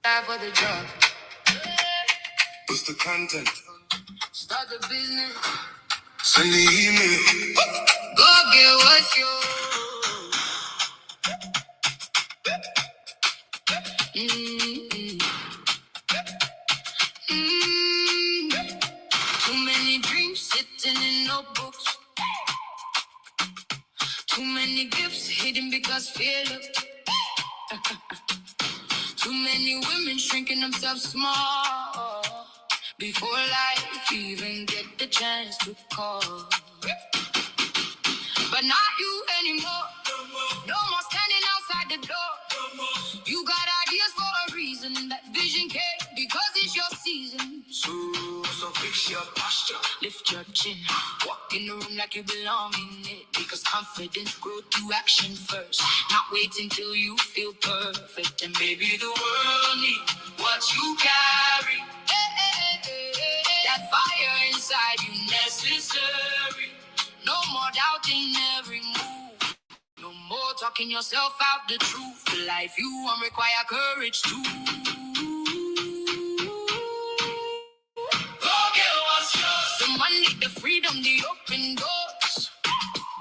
For the job. What's the content? Start the business. Send the email. Go get what's yours. Mm-mm. Mm. Too many dreams sitting in notebooks. Too many gifts hidden because fear looked. Too many women shrinking themselves small before life even get the chance to call. But not you anymore. No more standing outside the door. You got ideas for a reason. That vision came because it's your season. So fix your posture, lift your chin. Walk in the room like you belong in it. Because confidence grows through action first. Not wait until you feel perfect. And maybe the world needs what you carry. That fire inside you necessary. No more doubting every move. No more talking yourself out the truth. The life you want require courage too. Go get what's yours. The money, the freedom, the open doors.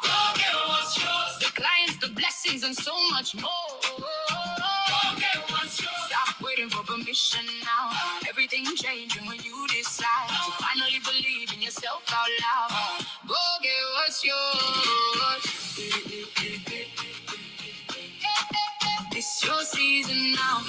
Go get what's yours. The clients, the blessings, and so much more. Go get what's yours. Stop waiting for permission now. Everything changing when you decide to finally believe in yourself out loud. Go get what's yours. It's your season now.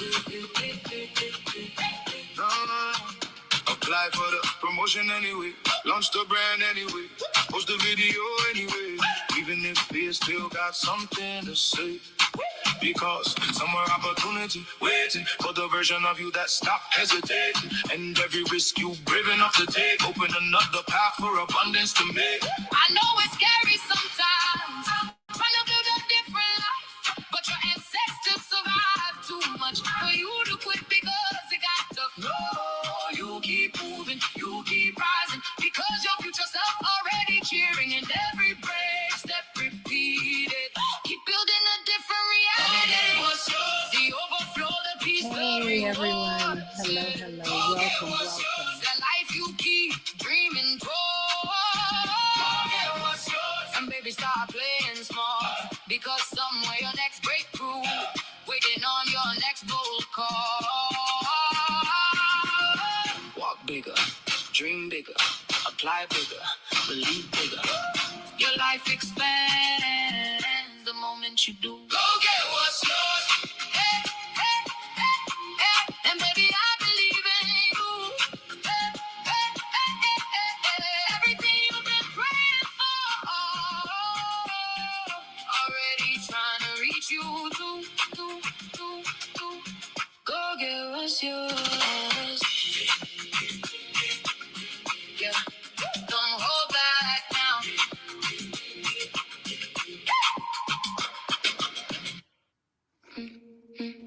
Apply for the promotion anyway. Launch the brand anyway. Post the video anyway. Even if fear still got something to say. Because somewhere opportunity waiting for the version of you that stopped hesitating. And every risk you brave enough to take. Open another path for abundance to make. I know it's scary sometimes. Trying to build a different life. But your ancestors survived too much for you to quit because it got tough. No, you keep moving, you keep rising. Because your future self already cheering. And every brave step repeated. Keep building a different reality. What's yours? The overflow, the peace, Hey everyone. Hello. Welcome. the life you keep dreaming for. And baby, start playing small. Because somewhere your next breakthrough, waiting on your next bold call. Walk bigger, dream bigger, apply bigger, believe bigger. Your life expands the moment you do. Go get what's yours. Hey, hey, hey, hey. And baby, I believe in you. Hey, hey, hey, hey, hey. Everything you've been praying for. Already trying to reach you. Go get what's yours. Yeah. Don't hold back now.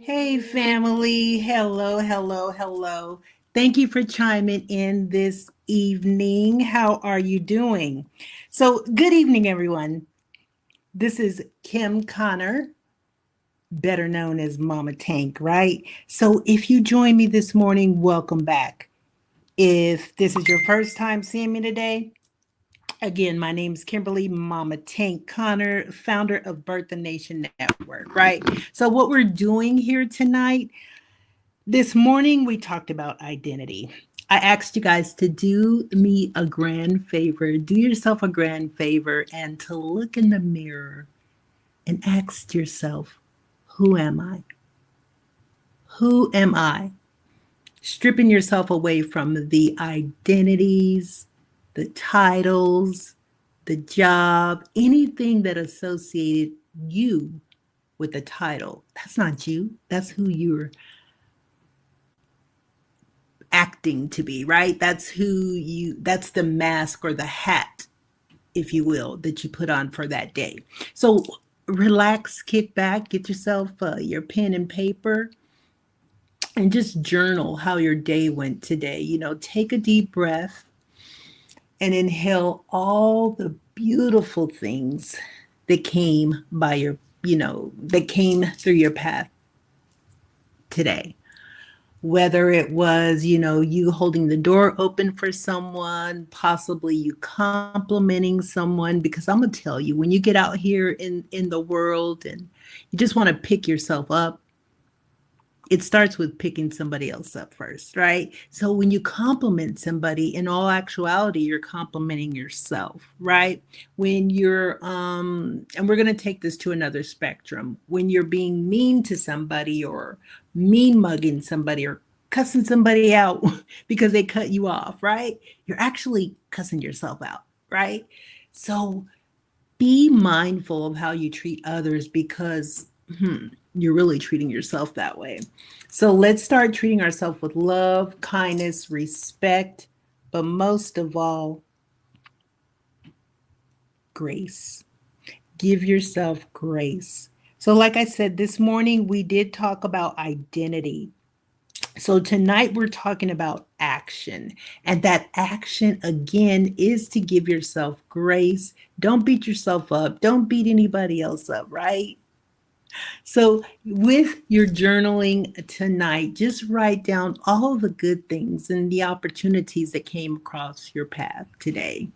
Hey family. Hello. Thank you for chiming in this evening. How are you doing? So, good evening, everyone. This is Kim Connor, better known as Mama Tank, right? So, if you join me this morning, welcome back. If this is your first time seeing me today, again, my name is Kimberly Mama Tank Connor, founder of Birth the Nation Network, right? So, what we're doing here tonight, this morning, we talked about identity. I asked you guys to do me a grand favor, do yourself a grand favor, and to look in the mirror and ask yourself, who am I? Who am I? Stripping yourself away from the identities, the titles, the job, anything that associated you with the title. That's not you. That's who you're acting to be, right? That's the mask or the hat, if you will, that you put on for that day. So relax, kick back, get yourself your pen and paper, and just journal how your day went today. Take a deep breath and inhale all the beautiful things that came that came through your path today. Whether it was, you holding the door open for someone, possibly you complimenting someone, because I'm gonna tell you, when you get out here in the world and you just want to pick yourself up, it starts with picking somebody else up first, right? So when you compliment somebody, in all actuality, you're complimenting yourself, right? When you're and we're going to take this to another spectrum. When you're being mean to somebody or mean mugging somebody or cussing somebody out because they cut you off, right? You're actually cussing yourself out, right? So be mindful of how you treat others because you're really treating yourself that way. So let's start treating ourselves with love, kindness, respect, but most of all, grace. Give yourself grace. So, like I said, this morning we did talk about identity. So, tonight we're talking about action. And that action, again, is to give yourself grace. Don't beat yourself up. Don't beat anybody else up, right? So, with your journaling tonight, just write down all the good things and the opportunities that came across your path today.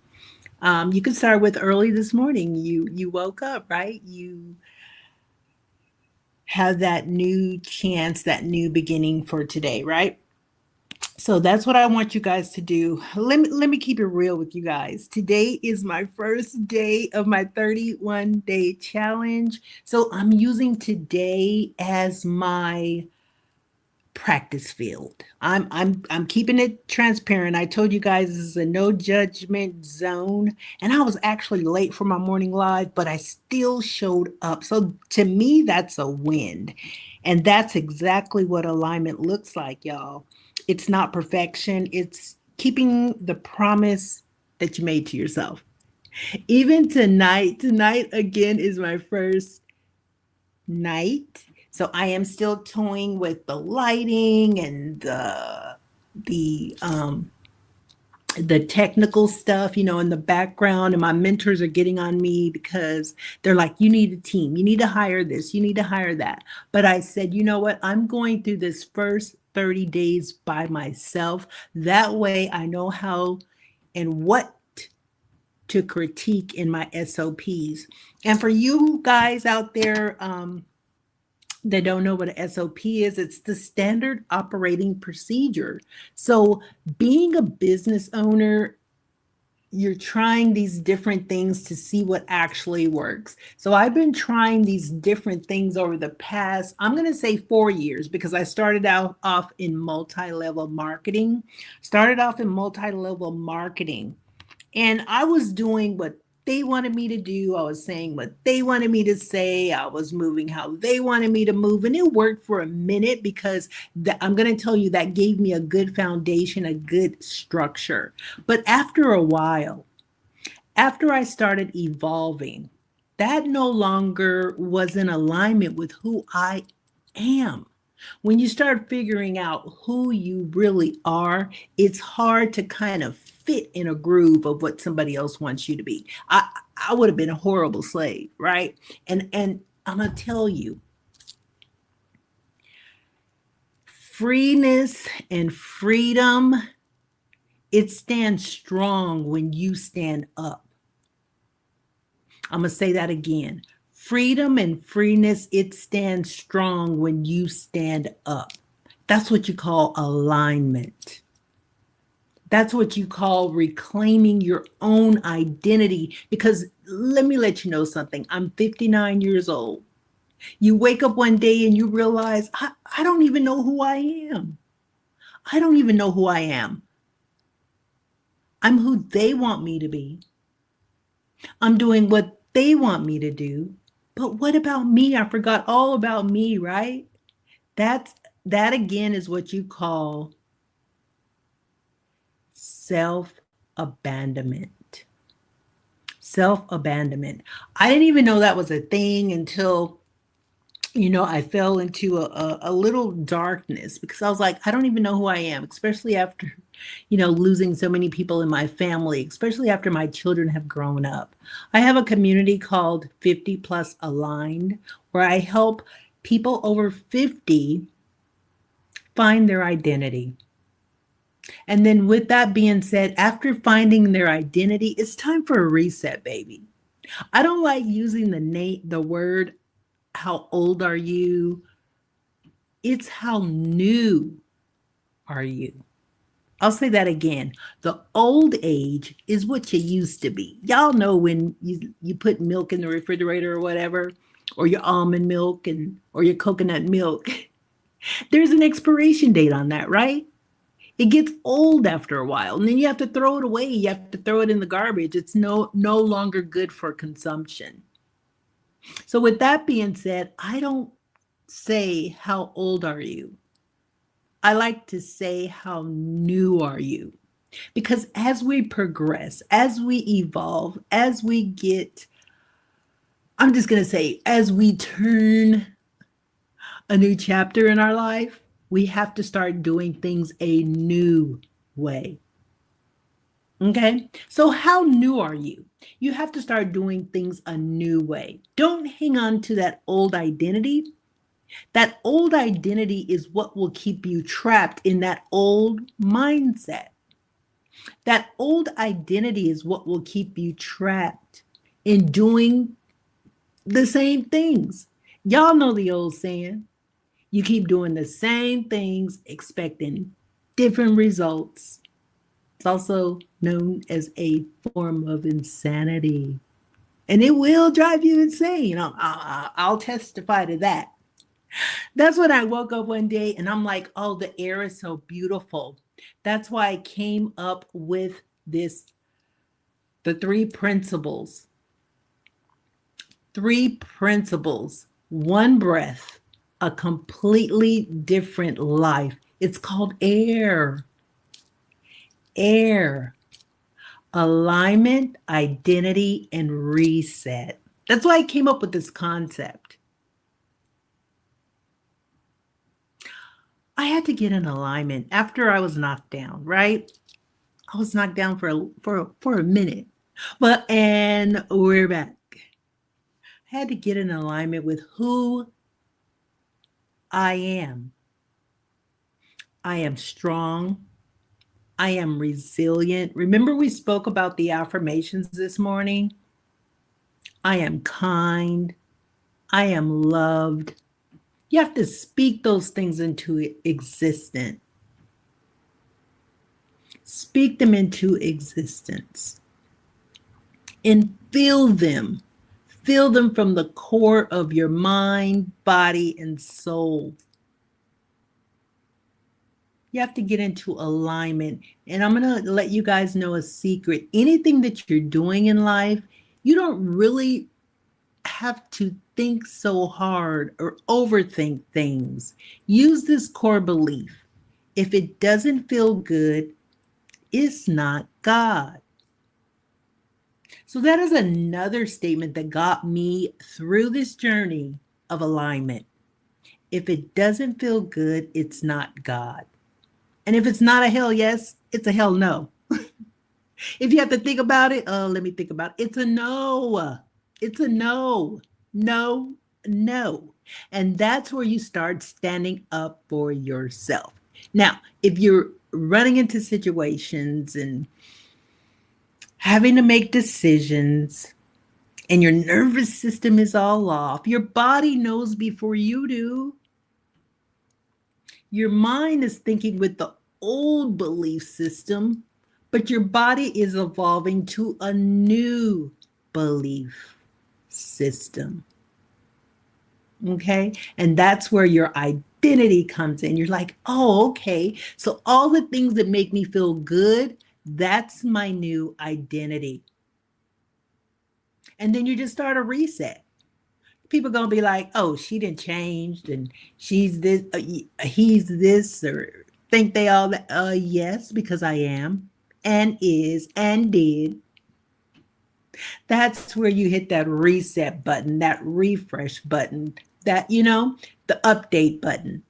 You can start with early this morning. You woke up, right? You have that new chance, that new beginning for today, right? So that's what I want you guys to do. Let me keep it real with you guys. Today is my first day of my 31-day challenge. So I'm using today as my practice field. I'm keeping it transparent. I told you guys this is a no judgment zone, and I was actually late for my morning live, but I still showed up. So to me, that's a win. And that's exactly what alignment looks like, y'all. It's not perfection, it's keeping the promise that you made to yourself. Even tonight again is my first night. So I am still toying with the lighting and the the technical stuff, in the background, and my mentors are getting on me because they're like, you need a team, you need to hire this, you need to hire that. But I said, you know what? I'm going through this first 30 days by myself. That way I know how and what to critique in my SOPs. And for you guys out there, that don't know what an SOP is, it's the standard operating procedure. So, being a business owner, you're trying these different things to see what actually works. So, I've been trying these different things over the past, I'm going to say 4 years, because I started out off in multi-level marketing. Started off in multi-level marketing and I was doing what they wanted me to do. I was saying what they wanted me to say. I was moving how they wanted me to move. And it worked for a minute because I'm going to tell you that gave me a good foundation, a good structure. But after a while, after I started evolving, that no longer was in alignment with who I am. When you start figuring out who you really are, it's hard to kind of fit in a groove of what somebody else wants you to be. I would have been a horrible slave, right? And I'm gonna tell you, freeness and freedom, it stands strong when you stand up. I'm gonna say that again. Freedom and freeness, it stands strong when you stand up. That's what you call alignment. That's what you call reclaiming your own identity. Because let me let you know something. I'm 59 years old. You wake up one day and you realize, I don't even know who I am. I don't even know who I am. I'm who they want me to be. I'm doing what they want me to do. But what about me? I forgot all about me, right? That again is what you call self abandonment. Self abandonment. I didn't even know that was a thing until, I fell into a little darkness because I was like, I don't even know who I am, especially after, losing so many people in my family, especially after my children have grown up. I have a community called 50 Plus Aligned, where I help people over 50 find their identity. And then, with that being said, after finding their identity, it's time for a reset, baby. I don't like using the word, how old are you? It's how new are you? I'll say that again. The old age is what you used to be. Y'all know when you put milk in the refrigerator or whatever, or your almond milk and or your coconut milk. There's an expiration date on that, right? It gets old after a while, and then you have to throw it away. You have to throw it in the garbage. It's no longer good for consumption. So with that being said, I don't say how old are you? I like to say how new are you? Because as we progress, as we evolve, as we get, I'm just going to say, as we turn a new chapter in our life, we have to start doing things a new way. Okay? So, how new are you? You have to start doing things a new way. Don't hang on to that old identity. That old identity is what will keep you trapped in that old mindset. That old identity is what will keep you trapped in doing the same things. Y'all know the old saying, you keep doing the same things, expecting different results. It's also known as a form of insanity. And it will drive you insane. I'll testify to that. That's when I woke up one day and I'm like, oh, the air is so beautiful. That's why I came up with the three principles. Three principles, one breath, a completely different life. It's called air. Air. Alignment, identity, and reset. That's why I came up with this concept. I had to get in alignment after I was knocked down, right? I was knocked down for a minute. And we're back. I had to get in alignment with who I am. I am strong. I am resilient. Remember, we spoke about the affirmations this morning? I am kind. I am loved. You have to speak those things into existence. Speak them into existence and feel them. Feel them from the core of your mind, body, and soul. You have to get into alignment. And I'm going to let you guys know a secret. Anything that you're doing in life, you don't really have to think so hard or overthink things. Use this core belief. If it doesn't feel good, it's not God. So that is another statement that got me through this journey of alignment. If it doesn't feel good, it's not God. And if it's not a hell yes, it's a hell no. If you have to think about it, let me think about it. It's a no. It's a no. No, no. And that's where you start standing up for yourself. Now, if you're running into situations and having to make decisions and your nervous system is all off, your body knows before you do. Your mind is thinking with the old belief system, but your body is evolving to a new belief system. Okay? And that's where your identity comes in. You're like, oh, okay. So all the things that make me feel good, that's my new identity. And then you just start a reset. People gonna be like, oh, she didn't change and she's this, he's this, or think they all that. Yes, because I am and is and did. That's where you hit that reset button, that refresh button, that, the update button.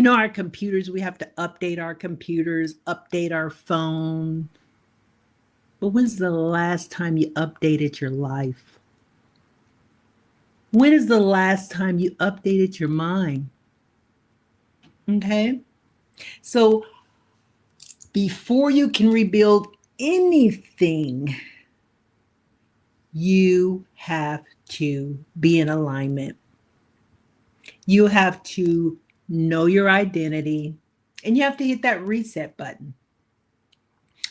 Our computers, we have to update our computers, update our phone. But when's the last time you updated your life? When is the last time you updated your mind? Okay? So before you can rebuild anything, you have to be in alignment. You have to know your identity, and you have to hit that reset button.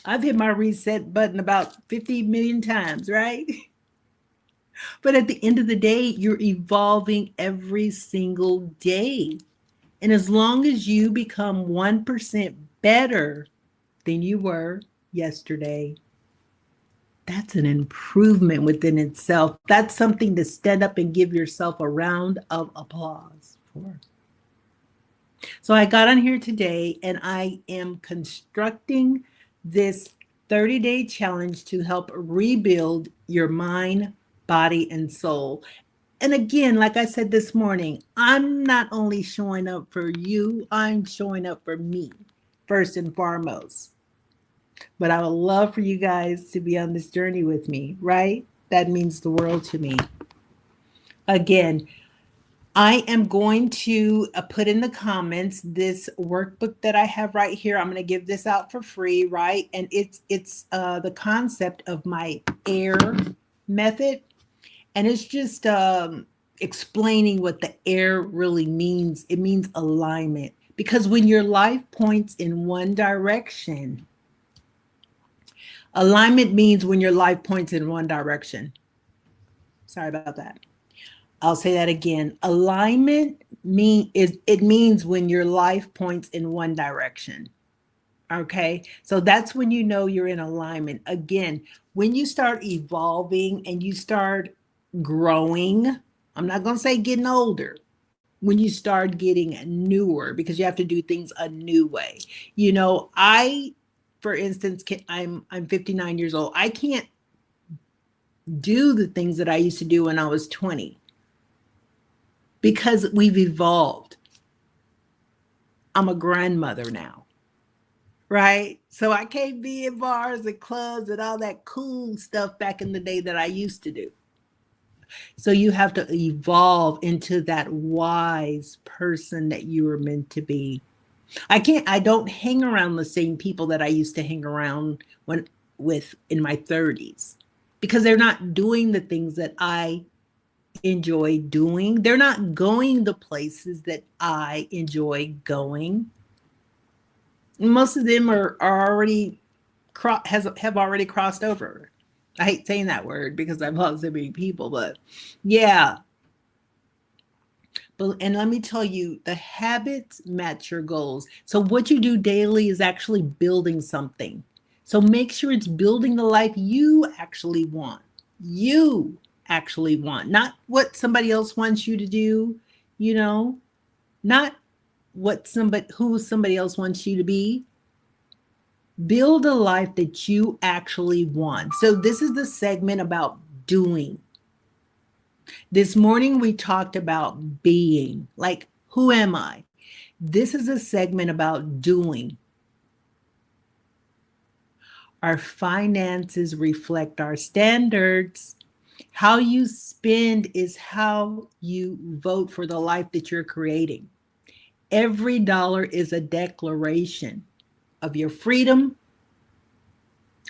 I've hit my reset button about 50 million times, right? But at the end of the day, you're evolving every single day. And as long as you become 1% better than you were yesterday, that's an improvement within itself. That's something to stand up and give yourself a round of applause for. So I got on here today and I am constructing this 30-day challenge to help rebuild your mind, body, and soul. And again, like I said this morning, I'm not only showing up for you, I'm showing up for me first and foremost. But I would love for you guys to be on this journey with me, right? That means the world to me. Again, I am going to put in the comments this workbook that I have right here. I'm going to give this out for free, right? And it's the concept of my AIR method, and it's just explaining what the AIR really means. It means alignment, because when your life points in one direction, alignment means when your life points in one direction. Sorry about that. I'll say that again. Alignment means when your life points in one direction. Okay? So that's when you know you're in alignment. Again, when you start evolving and you start growing, I'm not going to say getting older. When you start getting newer, because you have to do things a new way. You know, for instance, I'm 59 years old. I can't do the things that I used to do when I was 20 because we've evolved. I'm a grandmother now, right? So I can't be in bars and clubs and all that cool stuff back in the day that I used to do. So you have to evolve into that wise person that you were meant to be. I don't hang around the same people that I used to hang around with in my 30s, because they're not doing the things that I enjoy doing. They're not going the places that I enjoy going. Most of them are already have already crossed over. I hate saying that word because I've lost so many people, but yeah. But and let me tell you, the habits match your goals. So what you do daily is actually building something. So make sure it's building the life you actually want. You actually want, not what somebody else wants you to do, you know, not who somebody else wants you to be. Build a life that you actually want. So this is the segment about doing. This morning we talked about being, like, who am I? This is a segment about doing. Our finances reflect our standards. How you spend is how you vote for the life that you're creating. Every dollar is a declaration of your freedom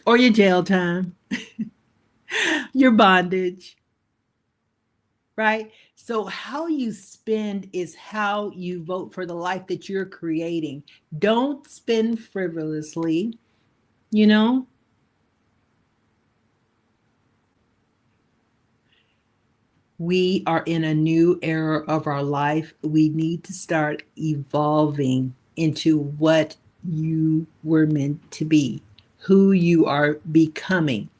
or your jail time, your bondage, right? So, how you spend is how you vote for the life that you're creating. Don't spend frivolously, you know? We are in a new era of our life. We need to start evolving into what you were meant to be, who you are becoming.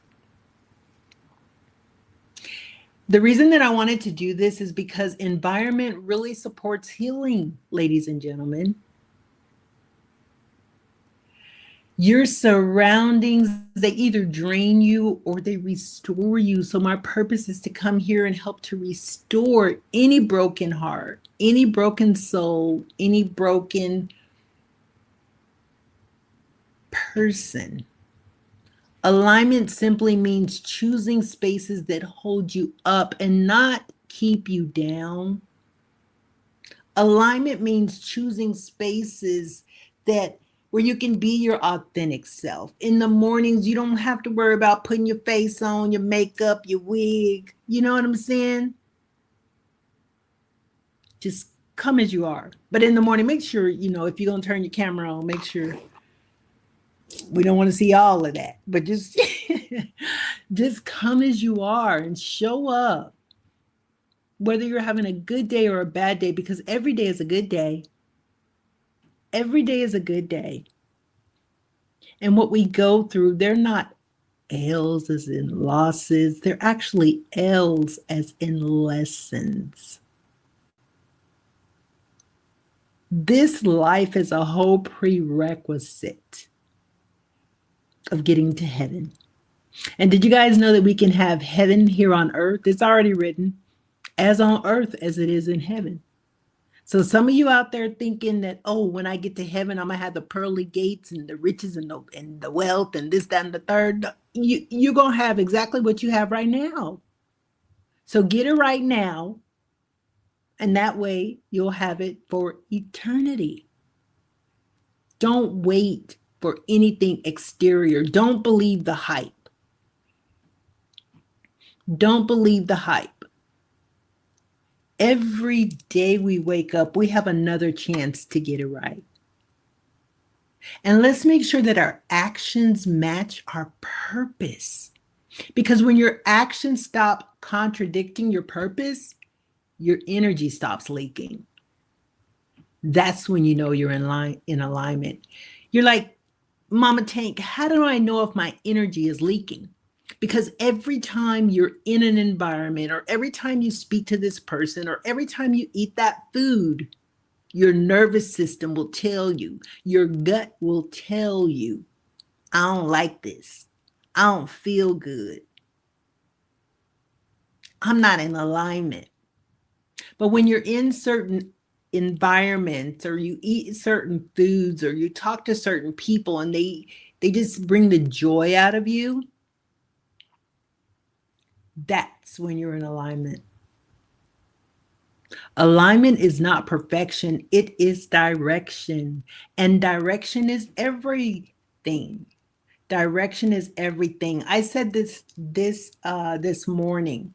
The reason that I wanted to do this is because environment really supports healing, ladies and gentlemen. Your surroundings, they either drain you or they restore you. So my purpose is to come here and help to restore any broken heart, any broken soul, any broken person. Alignment simply means choosing spaces that hold you up and not keep you down. Alignment means choosing spaces that where you can be your authentic self. In the mornings, you don't have to worry about putting your face on, your makeup, your wig. You know what I'm saying? Just come as you are. But in the morning, make sure, if you're going to turn your camera on, make sure we don't want to see all of that. But just just come as you are and show up. Whether you're having a good day or a bad day, because every day is a good day. Every day is a good day. And what we go through, they're not L's as in losses. They're actually L's as in lessons. This life is a whole prerequisite of getting to heaven. And did you guys know that we can have heaven here on earth? It's already written, as on earth as it is in heaven. So some of you out there thinking that, oh, when I get to heaven, I'm going to have the pearly gates and the riches and the wealth and this, that, and the third. You're going to have exactly what you have right now. So get it right now. And that way you'll have it for eternity. Don't wait for anything exterior. Don't believe the hype. Don't believe the hype. Every day we wake up, we have another chance to get it right. And let's make sure that our actions match our purpose. Because when your actions stop contradicting your purpose, your energy stops leaking. That's when you know you're in alignment. You're like, Mama Tank, how do I know if my energy is leaking? Because every time you're in an environment, or every time you speak to this person, or every time you eat that food, your nervous system will tell you, your gut will tell you, I don't like this. I don't feel good. I'm not in alignment. But when you're in certain environments, or you eat certain foods, or you talk to certain people, and they just bring the joy out of you, that's when you're in alignment. Alignment is not perfection, it is direction. And direction is everything. Direction is everything. I said this morning.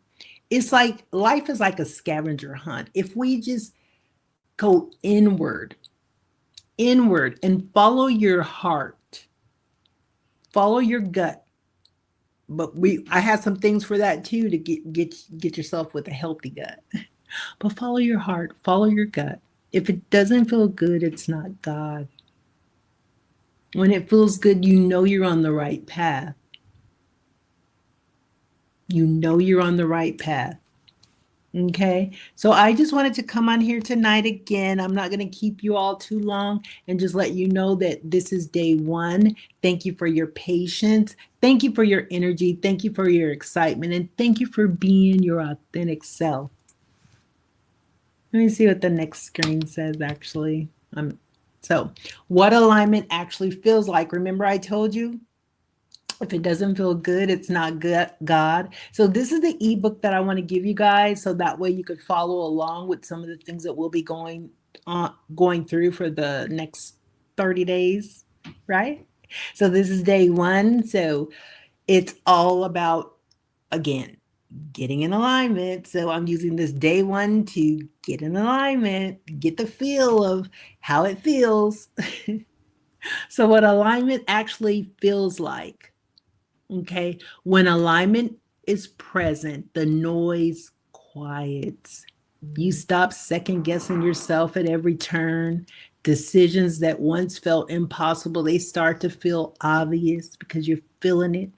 It's like life is like a scavenger hunt. If we just go inward and follow your heart, follow your gut. But I have some things for that too, to get yourself with a healthy gut. But follow your heart, follow your gut. If it doesn't feel good, it's not God. When it feels good, you know you're on the right path. You know you're on the right path. Okay, so I just wanted to come on here tonight again. I'm not going to keep you all too long, and just let you know that this is day one. Thank you for your patience. Thank you for your energy. Thank you for your excitement. And thank you for being your authentic self. Let me see what the next screen says, actually. So what alignment actually feels like. Remember I told you, if it doesn't feel good, it's not good, God. So this is the ebook that I want to give you guys, so that way you could follow along with some of the things that we'll be going through for the next 30 days, right? So this is day one. So it's all about, again, getting in alignment. So I'm using this day one to get in alignment, get the feel of how it feels. So what alignment actually feels like. Okay, when alignment is present, the noise quiets. You stop second guessing yourself at every turn. Decisions that once felt impossible, they start to feel obvious because you're feeling it.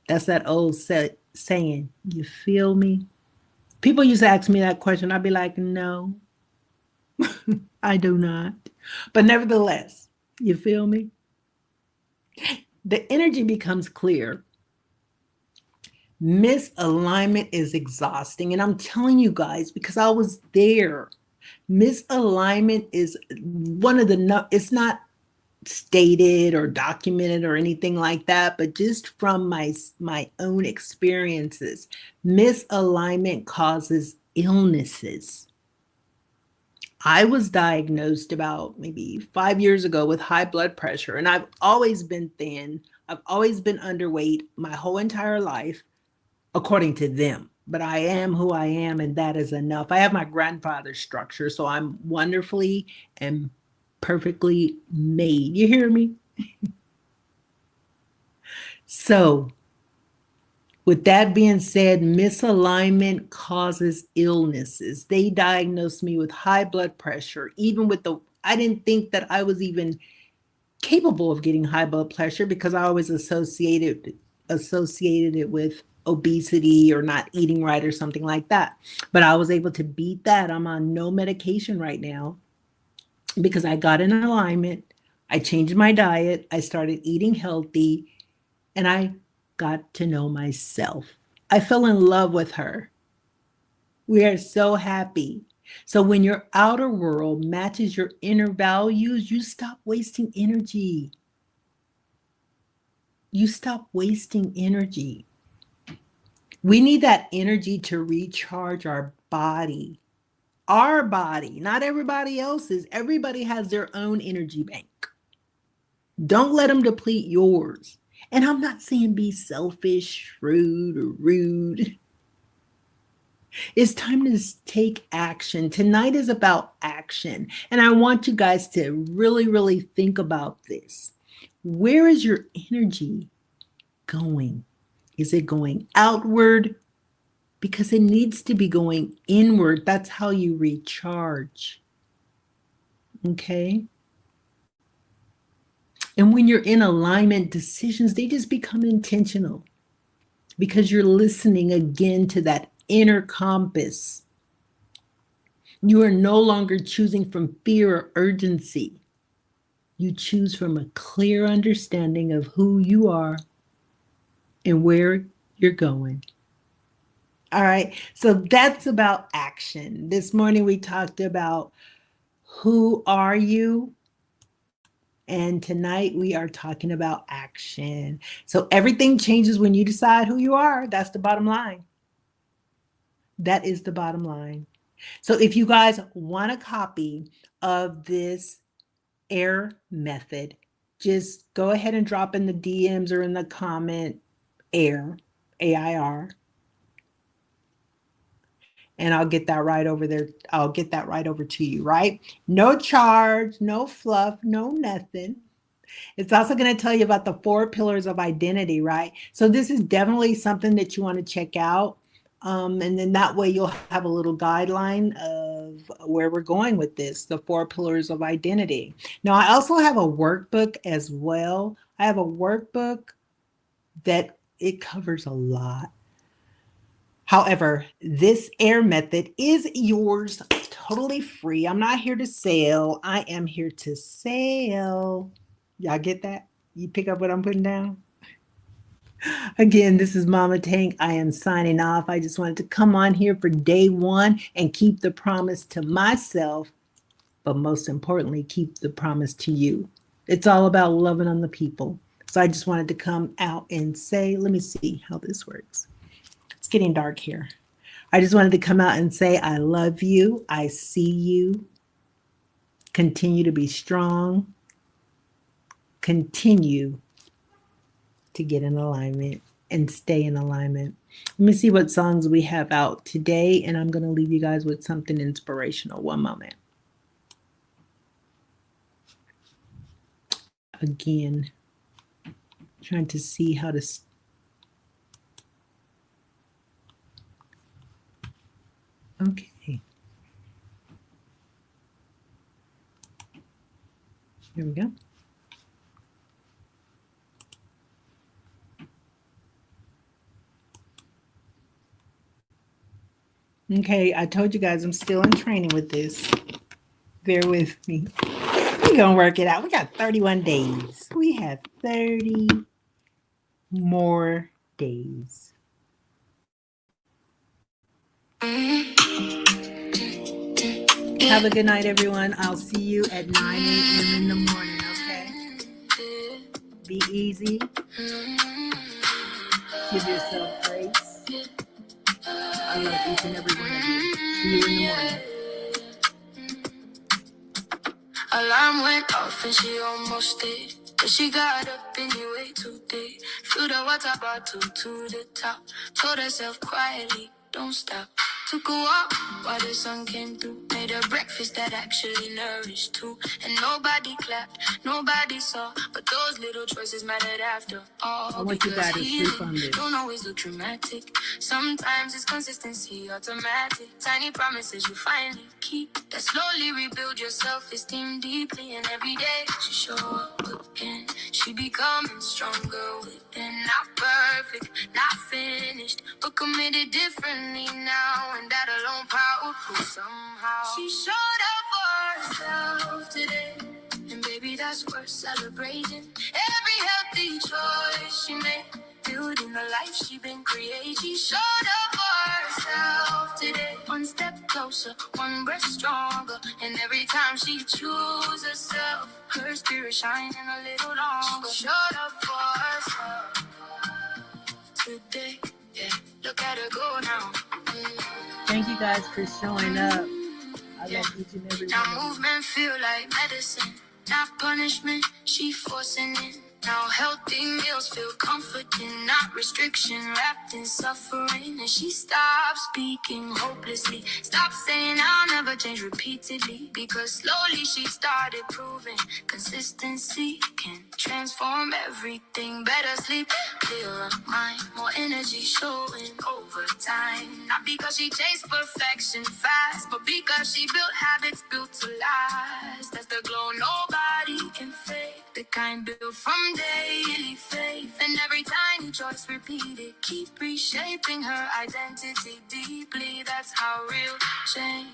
That's that old saying, you feel me? People used to ask me that question. I'd be like, no, I do not. But nevertheless, you feel me? The energy becomes clear. Misalignment is exhausting. And I'm telling you guys, because I was there. Misalignment is one of it's not stated or documented or anything like that, but just from my own experiences, misalignment causes illnesses. I was diagnosed about maybe 5 years ago with high blood pressure, and I've always been thin. I've always been underweight my whole entire life, according to them. But I am who I am, and that is enough. I have my grandfather's structure, so I'm wonderfully and perfectly made. You hear me? So, with that being said, misalignment causes illnesses. They diagnosed me with high blood pressure, even with I didn't think that I was even capable of getting high blood pressure because I always associated it with obesity or not eating right or something like that. But I was able to beat that. I'm on no medication right now because I got in alignment. I changed my diet. I started eating healthy and I got to know myself. I fell in love with her. We are so happy. So when your outer world matches your inner values, you stop wasting energy. You stop wasting energy. We need that energy to recharge our body. Our body, not everybody else's. Everybody has their own energy bank. Don't let them deplete yours. And I'm not saying be selfish, shrewd, or rude. It's time to take action. Tonight is about action. And I want you guys to really, really think about this. Where is your energy going? Is it going outward? Because it needs to be going inward. That's how you recharge. Okay? And when you're in alignment, decisions, they just become intentional because you're listening again to that inner compass. You are no longer choosing from fear or urgency. You choose from a clear understanding of who you are and where you're going. All right, so that's about action. This morning we talked about who are you? And tonight we are talking about action. So everything changes when you decide who you are. That's the bottom line. That is the bottom line. So if you guys want a copy of this AIR method, just go ahead and drop in the DMs or in the comment AIR, AIR, and I'll get that right over there. I'll get that right over to you, right? No charge, no fluff, no nothing. It's also going to tell you about the 4 pillars of identity, right? So this is definitely something that you want to check out. And then that way you'll have a little guideline of where we're going with this, the 4 pillars of identity. Now, I also have a workbook as well. I have a workbook that it covers a lot. However, this AIR method is yours totally free. I'm not here to sell. I am here to sell. Y'all get that? You pick up what I'm putting down? Again, this is Mama Tank. I am signing off. I just wanted to come on here for day one and keep the promise to myself, but most importantly, keep the promise to you. It's all about loving on the people. So I just wanted to come out and say, let me see how this works. It's getting dark here. I just wanted to come out and say, I love you. I see you. Continue to be strong. Continue to get in alignment and stay in alignment. Let me see what songs we have out today, and I'm going to leave you guys with something inspirational. One moment. Again, trying to see how to. Okay. Here we go. Okay, I told you guys I'm still in training with this. Bear with me. We're going to work it out. We got 31 days. We have 30 more days. Have a good night, everyone. I'll see you at 9 a.m. in the morning, okay? Be easy. Give yourself grace. I love each and every one of you. See you in the morning. Alarm went off and she almost stayed. But she got up anyway today. Filled her water bottle to the top. Told herself quietly, don't stop. Took a walk while the sun came through. Made a breakfast that actually nourished too. And nobody clapped, nobody saw. But those little choices mattered after all. I want you guys to sleep on this. Don't always look dramatic. Sometimes it's consistency automatic. Tiny promises you finally keep. That slowly rebuild your self-esteem deeply. And every day she show up again. She becoming stronger within. Not perfect, not finished, but committed differently now. And that alone powerful somehow. She showed up for herself today. And baby, that's worth celebrating. Every healthy choice she made, building the life she been creating. She showed up for herself today. One step closer, one breath stronger. And every time she chooses herself, her spirit shining a little longer. She showed up for herself today. Yeah, look at her go now. Thank you guys for showing up. I love each and every Now one of you. movement feel like medicine, not punishment, she forcing it. Now healthy meals feel comforting, not restriction, wrapped in suffering. And she stopped speaking hopelessly, stopped saying I'll never change repeatedly. Because slowly she started proving consistency can transform everything. Better sleep, clearer mind, more energy showing over time. Not because she chased perfection fast, but because she built habits built to last. That's the glow nobody can fake, the kind built from daily faith. And every tiny choice repeated, keep reshaping her identity deeply. That's how real change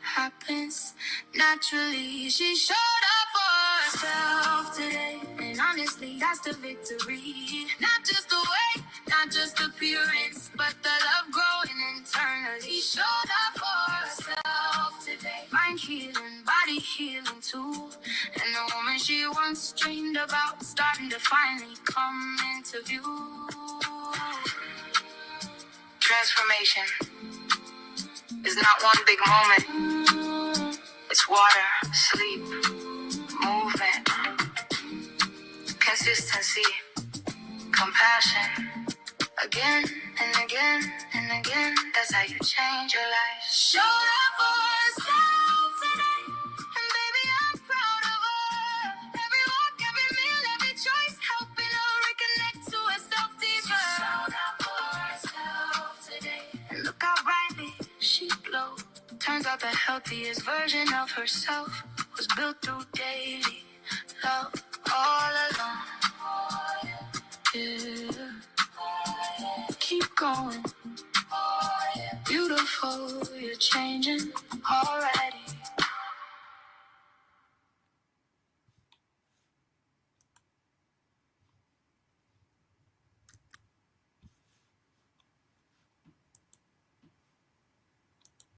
happens naturally. She showed up for herself today, and honestly, that's the victory. Not just the way, not just appearance, but the love growing internally. She showed up for herself today. Mind healing, body healing too. And the woman she once dreamed about starting to finally come into view. Transformation is not one big moment. It's water, sleep, movement, consistency, compassion. Again and again and again, that's how you change your life. Showed up for herself today, and baby, I'm proud of her. Every walk, every meal, every choice, helping her reconnect to herself deeper. She showed up for herself today, and look how brightly she glowed. Turns out the healthiest version of herself was built through daily love all along. Yeah. Keep going. Beautiful, you're changing. Alright.